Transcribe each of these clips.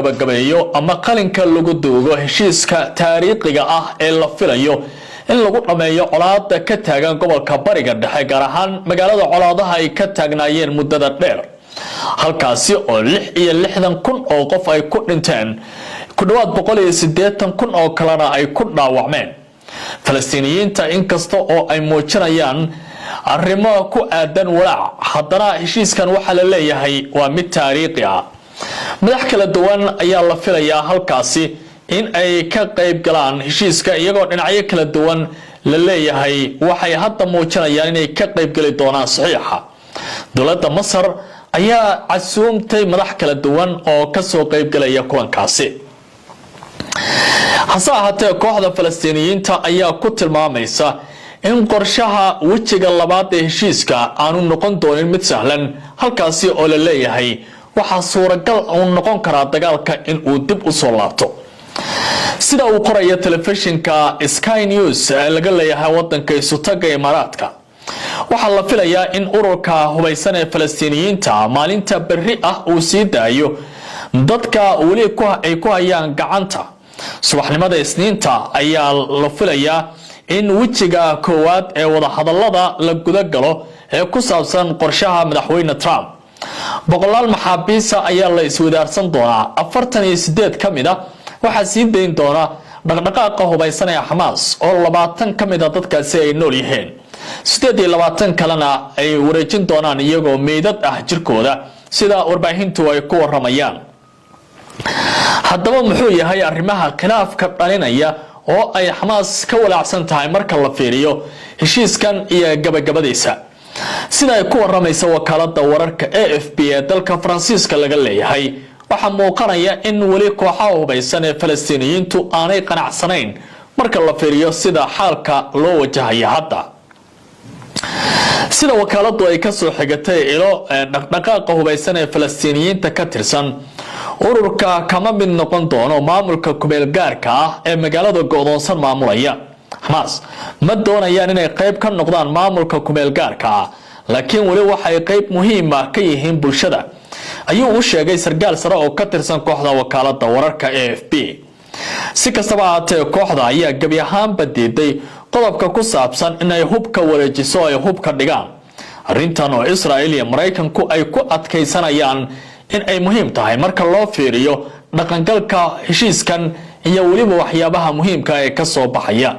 gabagabeeyo ama qalinka lagu duugo heshiiska taariikhiga ah ee la filayo in lagu dhameeyo colaadda ka taagan gobolka Bariga Dhexe gaar ahaan magaalada colaadaha ay ka taagnaayeen muddada dheer halkaasi oo 66,000 oo qof ay ku dhinteen ku dhawaad 180,000 oo kalena ay ku dhaawacmeen Falastiiniyiinta inkasta oo ay muujinayaan arrimo ku aadan walaac haddana heshiiskan waxa la leeyahay waa mid taariikhi ah madax kala duwan ayaa la filayaa halkaasi in ay ka qayb galaan heshiiska iyagoo dhinacyo kala duwan la leeyahay waxay hadda muujinayaan inay ka qayb gali doonaan saxiixa dowladda Masar ayaa casuumtay madax kala duwan oo ka soo qayb galaya kulankaasi hase ahaatee kooxda Falastiiniyiinta ayaa ku tilmaamaysa in qorshaha wajiga labaad ee heshiiska aanu noqon doonin mid sahlan halkaasi oo la leeyahay waxa suuragal uu noqon karaa dagaalka in uu dib u soo laabto sida uu qorayo telefishinka Sky News ee laga leeyahay wadanka Isutaga Imaaraadka waxa la filayaa in ururka hubaysan ee Falastiiniyiinta maalinta berri ah uu sii daayo dadka wali ay ku hayaan gacanta subaxnimada Isniinta ayaa la filayaa in wajiga koowaad ee wada hadallada la guda galo ee ku saabsan qorshaha madaxweyne Trump boqolaal maxaabiis ayaa la iswadaarsan doonaa 48 kamid ah waxa sii deyn doona dhaqdhaqaaqa hubaysan ee Hamas oo 20 kamid ah dadkaasi ay nool yihiin 28 kalena ay wareejin doonaan iyagoo meedad ah jirkooda sida warbaahintu ay ku waramayaan haddaba muxuu yahay arrimaha khilaafka dhalinaya oo ay Hamas ka walaacsan tahay marka la fiiriyo heshiiskan iyo gabagabadiisa sida ay ku waramayso wakaaladda wararka AFP ee dalka Faransiiska laga leeyahay waxa muuqanaya in wali kooxaha hubaysan ee Falastiiniyiintu aanay qanacsanayn marka la fiiriyo sida xaalka loo wajahayo hadda sida wakaaladdu ay ka soo xigatay ilo dhaqdhaqaaqa hubaysan ee Falastiiniyiinta ka tirsan ururka kama mid noqon doono maamulka kumeel gaarka ah ee magaalada go'doonsan maamulaya Hamas ma doonayaan inay qayb ka noqdaan maamulka kumeel gaarka ah laakiin wali waxay qayb muhiim ah ka yihiin bulshada ayuu u sheegay sargaal sare oo ka tirsan kooxda wakaaladda wararka AFP si kastaba ahaatee kooxda ayaa gabi ahaanba diiday qodobka ku saabsan inay hubka wareejiso ay hubka dhigaan arrintan oo Israa'iil iyo Mareykanku ay ku adkaysanayaan in ay muhiim tahay marka loo fiiriyo dhaqangalka heshiiskan iyo waliba waxyaabaha muhiimka ah ee ka soo baxaya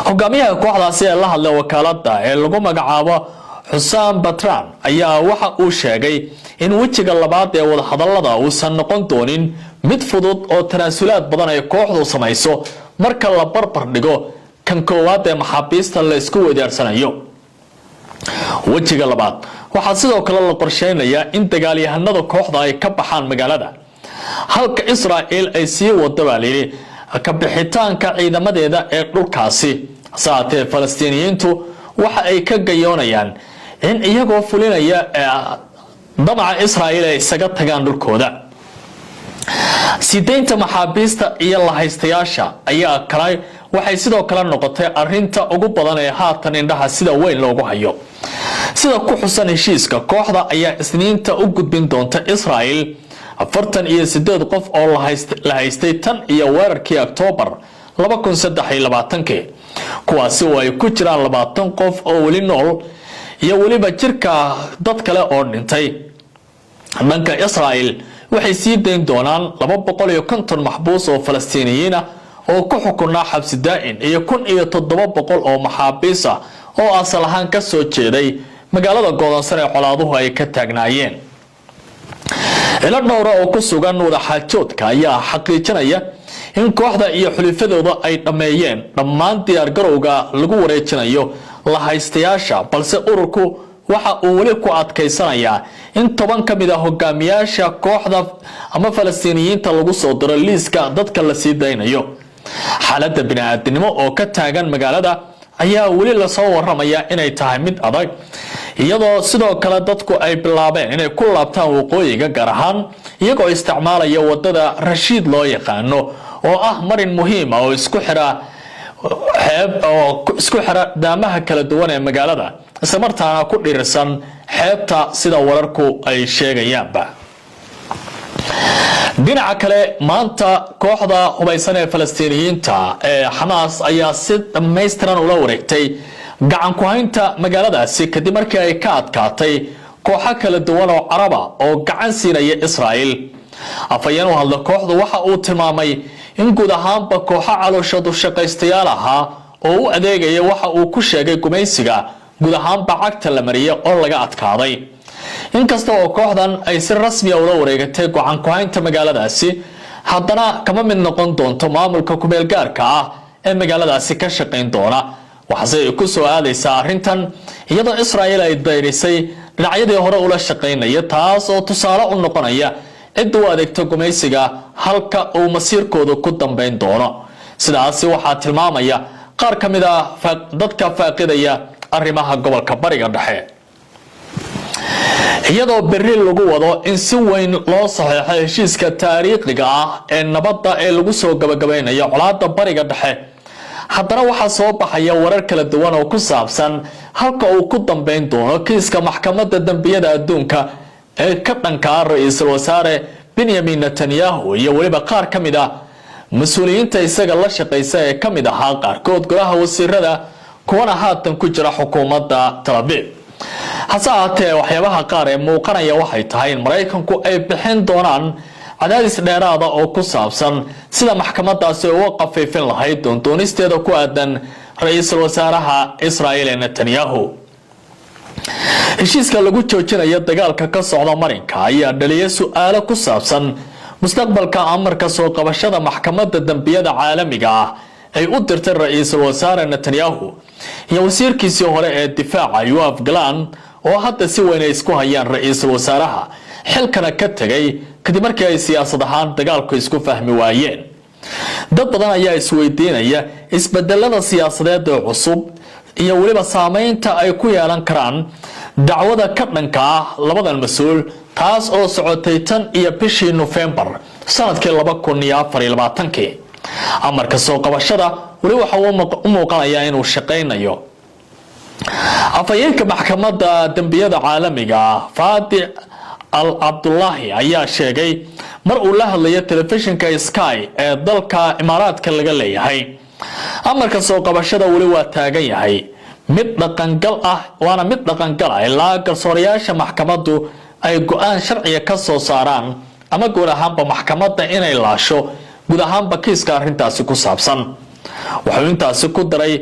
hogaamiyaha kooxdaasi ee la hadlay wakaaladda ee lagu magacaabo Xusaan Batran ayaa waxa uu sheegay in wajiga labaad ee wada hadallada uusan noqon doonin mid fudud oo tanaasulaad badan ay kooxdu samayso marka la barbar dhigo kan koowaad ee maxaabiista la isku wadaarsanayo wajiga labaad waxa sidoo kale la qorsheynayaa in dagaalyahanada kooxda ay ka baxaan magaalada halka Israa'iil ay sii wado baaliri ka bixitaanka ciidamadeeda ee dhulkaasi saatee Falastiiniyiintu waxa ay ka gayoonayaan in iyagoo fulinaya damaca Israa'iil ay isaga tagaan dhulkooda sideenta maxaabiista iyo la haystayaasha ayaa kale waxay sidoo kale noqotay arinta ugu badan ee haatan indhaha sida weyn loogu hayo sida ku xusan heshiiska kooxda ayaa Isniinta u gudbin doonta Israa'iil 48 qof oo la haystay tan iyo weerarkii October 2023 kuwaasi oo ay ku jiraan 20 qof oo wali nool iyo waliba jirka dad kale oo dhintay dhanka Israa'iil waxay sii deyn doonaan 250 maxbuus oo Falastiiniyiin ah oo ku xukunaa xabsi daa'in iyo 1700 oo maxaabiis ah oo asal ahaan ka soo jeeday magaalada go'doonsan ee colaaduhu ay ka taagnaayeen ila dhowr oo ku sugan wada xaajoodka ayaa xaqiijinaya in kooxda iyo xulifadooda ay dhameeyeen dhammaan diyaar garowga lagu wareejinayo la haystayaasha balse ururku waxa uu wali ku adkaysanayaa in 10 kamid ah hogaamiyaasha kooxda ama Falastiiniyiinta lagu soo diro liiska dadka la sii daynayo xaaladda bini'aadanimo oo ka taagan magaalada ayaa wali la soo waramaya inay tahay mid adag iyadoo sidoo kale dadku ay bilaabeen inay ku laabtaan waqooyiga gaar ahaan iyagoo isticmaalaya wadada Rashiid loo yaqaano oo ah marin muhiim ah oo isku xira daamaha kala duwan ee magaalada isla markaana ku dhiirsan xeebta sida wararku ay sheegayaanba dhinaca kale maanta kooxda hubaysan ee Falastiiniyiinta ee Hamas ayaa si dhameystiran ula wareegtay gacan ku haynta magaaladaasi kadib markii ay ka adkaatay kooxo kala duwan oo Carab ah oo gacan siinaya Israa'iil. afayeen u hadla kooxdu waxa uu tilmaamay in guud ahaanba kooxo calooshadu shaqaystayaal ahaa oo u adeegaya waxa uu ku sheegay gumaysiga guud ahaanba cagta la mariyay oo laga adkaaday. inkasta oo kooxdan ay si rasmi ah ula wareegatay gacan ku haynta magaaladaasi, haddana kama mid noqon doonto maamulka ku meel gaarka ah ee magaaladaasi ka shaqayn doona. waxaase ku soo aadaysaa arrintan iyadoo Israa'iil ay dayrisay dhinacyadii hore ula shaqaynaya, taas oo tusaale u noqonaya cid u adeegto gumaysiga halka uu masiirkooda ku dambeyn doono. sidaasi waxaa tilmaamaya qaar ka mid ah dadka faaqidaya arrimaha gobolka Bariga Dhexe. iyadoo berri lagu wado in si weyn loo saxeexay heshiiska taariikhiga ah ee nabadda ee lagu soo gabagabeynayo colaadda Bariga Dhexe, haddana waxaa soo baxaya warar kala duwan oo ku saabsan halka uu ku dambeyn doono kiiska maxkamadda dambiyada adduunka ee ka dhanka ah ra'iisul wasaare Benjamin Netanyahu iyo waliba qaar ka mid ah mas'uuliyiinta isaga la shaqeysa ee ka mid ahaa qaarkood golaha wasiirada kuwana haatan ku jira xukuumadda Tel Aviv. hase ahaatee waxyaabaha qaar ee muuqanaya waxay tahay in Mareykanku ay bixin doonaan cadaadis dheeraada oo ku saabsan sida maxkamadaasi uga qafiifin lahayd doonisteeda ku aadan ra'iisul wasaaraha Israa'iil Netanyahu. heshiiska lagu joojinayo dagaalka ka socda marinka ayaa dhaliyay su'aalo ku saabsan mustaqbalka amarka soo qabashada maxkamadda dambiyada caalamiga ah ay u dirtay ra'iisul wasaare Netanyahu iyo wasiirkiisii hore ee difaaca Yoav Gallant oo hadda si weyn isku hayaan ra'iisul wasaaraha xilkana ka tagay kadib markii ay siyaasad ahaan dagaalku isku fahmi waayeen. dad badan ayaa isweydiinaya isbedelada siyaasadeed ee cusub iyo waliba saameynta ay ku yeelan karaan dacwada ka dhanka ah labadan mas'uul, taas oo socotay tan iyo bishii November sanadkii 2024. amarka soo qabashada wali waxa uu u muuqanayaa inuu shaqeynayo. afayeenka maxkamadda dambiyada caalamiga Fadi al-Abdullahi ayaa sheegay mar uu la hadlayo telefishinka Sky ee dalka Imaaraadka laga leeyahay, amarka soo qabashada wali waa taagan yahay mid dhaqangal ah, waana mid dhaqangal ah ilaa garsoorayaasha maxkamaddu ay go'aan sharciga ka soo saaraan ama guud ahaanba maxkamadda inay laasho guud ahaanba kiiska arrintaasi ku saabsan. wuxuu intaasi ku daray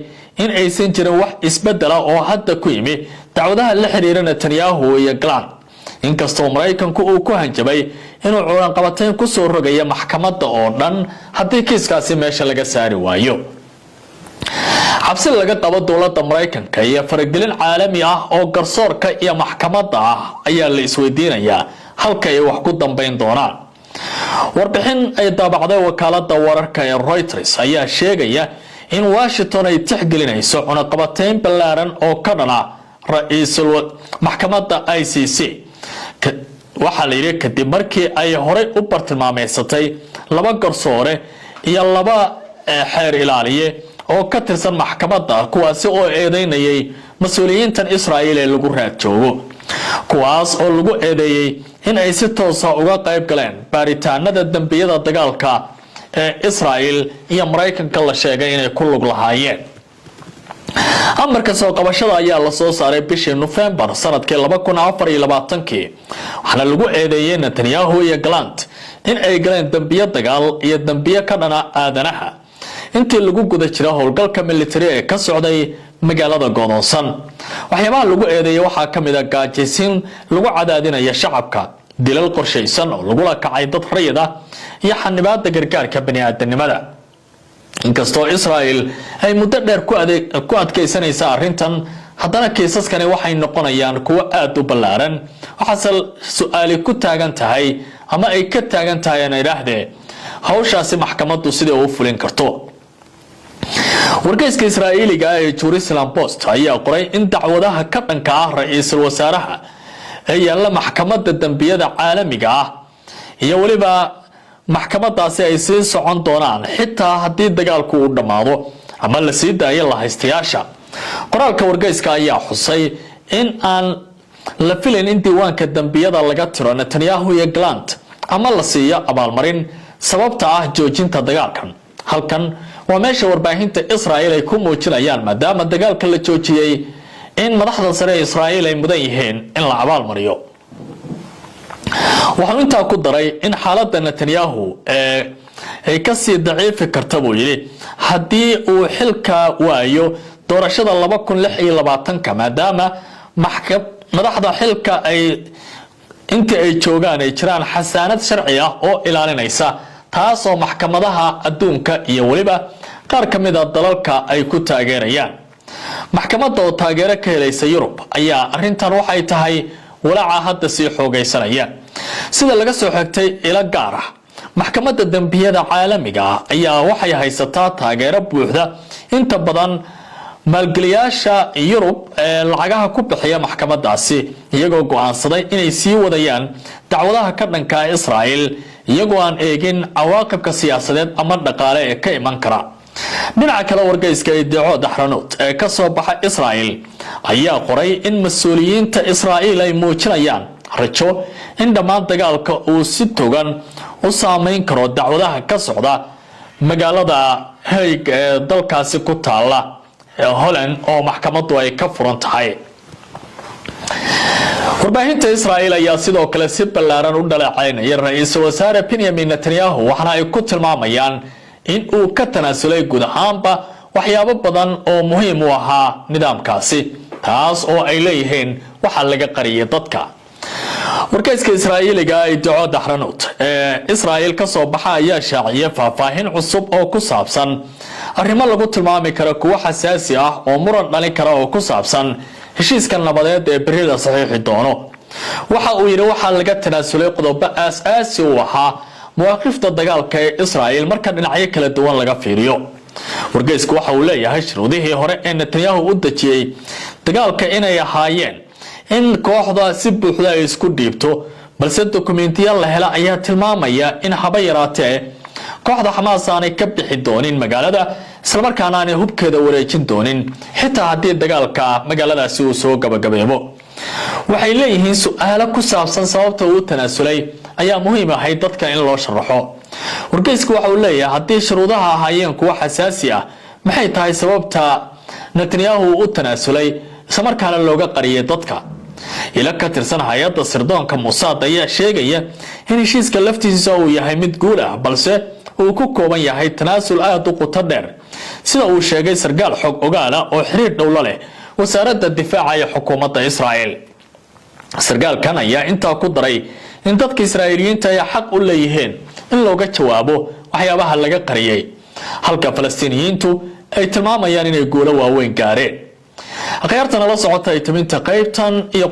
in aysan jirin wax isbedela oo hadda ku yimi dacwadaha la xiriira Netanyahu iyo Gallant, inkastoo Mareykanku uu ku hanjabay inuu culanqabateyn ku soo rogayo maxkamadda oo dhan haddii kiiskaasi meesha laga saari waayo. xabsi laga qabo dowladda Mareykanka iyo faragelin caalami ah oo garsoorka iyo maxkamadda ah ayaa la isweydiinayaa halka ay wax ku dambeyn doonaan. warbixin ay daabacday wakaaladda wararka ee Reuters ayaa sheegaya in Washington ay tixgelinayso cunaqabateyn ballaaran oo ka dhana ra'iisul maxkamadda ICC. waxaa la yiri kadib markii ay horey u bartilmaameysatay laba garsoore iyo laba xeer ilaaliye oo ka tirsan maxkamadda, kuwaasi oo eedeynayay mas'uuliyiintan Israa'iil ee lagu raad joogo, kuwaas oo lagu eedeeyay in ay si toos ah uga qayb galeen baaritaanada dambiyada dagaalka ee Israa'iil iyo Mareykanka la sheegay inay ku lug lahaayeen. amarka soo qabashada ayaa la soo saaray bishii November sanadkii 2024, waxaana lagu eedeeyay Netanyahu iyo Gallant in ay galeen dambiyo dagaal iyo dambiyo ka dhana aadanaha intii lagu guda jiray howlgalka military ee ka socday magaalada go'doonsan. waxyaabaha lagu eedeeyay waxaa ka mid ah gaajaysiin lagu cadaadinayo shacabka, dilal qorshaysan oo lagu la kacay dad rayid ah iyo xanibaadda gargaarka bani'aadanimada. inkastoo Israa'iil ay muddo dheer ku adkeysanaysa arrintan, haddana kiisaskani waxay noqonayaan kuwo aad u ballaaran. waxaase su'aali ku taagan tahay ama ay ka taagan tahay in idhaahdee hawshaasi maxkamaddu sidii u fulin karto. wargeyska Israa'iiliga ee Jerusalem Post ayaa qoray in dacwadaha ka dhanka ah ra'iisul wasaaraha ee yaalla maxkamadda dambiyada caalamiga ah iyo waliba maxkamadaasi ay sii socon doonaan xitaa haddii dagaalku uu dhamaado ama la sii daayo la haystayaasha. qoraalka wargeyska ayaa xusay in aan la filayn in diiwaanka dambiyada laga tiro Netanyahu iyo Gallant ama la siiyo abaalmarin sababta ah joojinta dagaalkan. halkan waa meesha warbaahinta Israa'iil ay ku muujinayaan maadaama dagaalka la joojiyay in madaxda sare ee Israa'iil ay mudan yihiin in la abaalmariyo. waxaan intaa ku daray in xaaladda Netanyahu ay ka sii daciifi karto buu yiri haddii uu xilka waayo doorashada 2026 maadaama madaxda xilka ay inta ay joogaan ay jiraan xasaanad sharci ah oo ilaalinaysa taas oo maxkamadaha adduunka iyo waliba qaar kamid ah dalalka ay ku taageerayaan. maxkamadda oo taageero ka helaysa Yurub ayaa arintan waxay tahay walaaca hadda sii xoogaysanaya. sida laga soo xigtay ila gaar ah maxkamadda dambiyada caalamiga ah ayaa waxay haysataa taageero buuxda inta badan maalgeliyaasha Yurub ee lacagaha ku bixiya maxkamadaasi iyagoo go'aansaday inay sii wadayaan dacwadaha ka dhanka ah Israa'iil iyagoo aan eegin cawaaqibka siyaasadeed ama dhaqaale ee ka iman kara. dhinaca kale wargeyska Idaaco Ahronot ee ka soo baxa Israa'iil ayaa qoray in mas'uuliyiinta Israa'iil ay muujinayaan rajo in dhammaan dagaalka uu si togan u saameyn karo dacwadaha ka socda magaalada Hague ee dalkaasi ku taala Holland oo maxkamaddu ay ka furan tahay. warbaahinta Israa'iil ayaa sidoo kale si ballaaran u dhaleeceynaya ra'iisul wasaare Benjamin Netanyahu waxaana ay ku tilmaamayaan in uu ka tanaasulay guud ahaanba waxyaabo badan oo muhiim u ahaa nidaamkaasi taas oo ay leeyihiin waxa laga qariyay dadka. wargeyska Israa'iiliga Idaaco Ahronot ee Israa'iil ka soo baxa ayaa shaaciyay faahfaahin cusub oo ku saabsan arrimo lagu tilmaami karo kuwa xasaasi ah oo muran dhalin kara oo ku saabsan heshiiska nabadeed ee berrida saxiixi doono. waxa uu yiri waxa laga tanaasulay qodobo aas-aasi u ahaa muwaaqifta dagaalka ee Israa'iil marka dhinacyo kala duwan laga fiiriyo. wargeysku waxa uu leeyahay shuruudihii hore ee Netanyahu u dajiyay dagaalka inay ahaayeen in kooxda si buuxda ay isku dhiibto balse dokumentiyaal la hela ayaa tilmaamaya in haba yaraatee kooxda Xamaas aanay ka bixi doonin magaalada isla markaana aanay hubkeeda wareejin doonin xitaa haddii dagaalka magaaladaasi uu soo gabagabeebo. waxay leeyihiin su'aalo ku saabsan sababta uu tanaasulay ayaa muhiim ahay dadka in loo sharaxo. wargeysku waxa uu leeyahay haddii shuruudaha ahaayeen kuwa xasaasi ah maxay tahay sababta Netanyahu u tanaasulay isla markaana looga qariyay dadka. ila ka tirsan hay'adda sirdoonka Mossad ayaa sheegaya in heshiiska laftiisa uu yahay mid guul ah balse uu ku kooban yahay tanaasul aad u qoto dheer sida uu sheegay sargaal xog ogaal ah oo xiriir dhow la leh wasaaradda difaaca ee xukuumadda Israa'iil. sargaalkan ayaa intaa ku daray in dadka Israa'iiliyiinta ay xaq u leeyihiin in looga jawaabo waxyaabaha laga qariyay halka Falastiiniyiintu ay tilmaamayaan inay guulo waaweyn gaareen. akhyaartan la socota ay timinta qaybtan iyo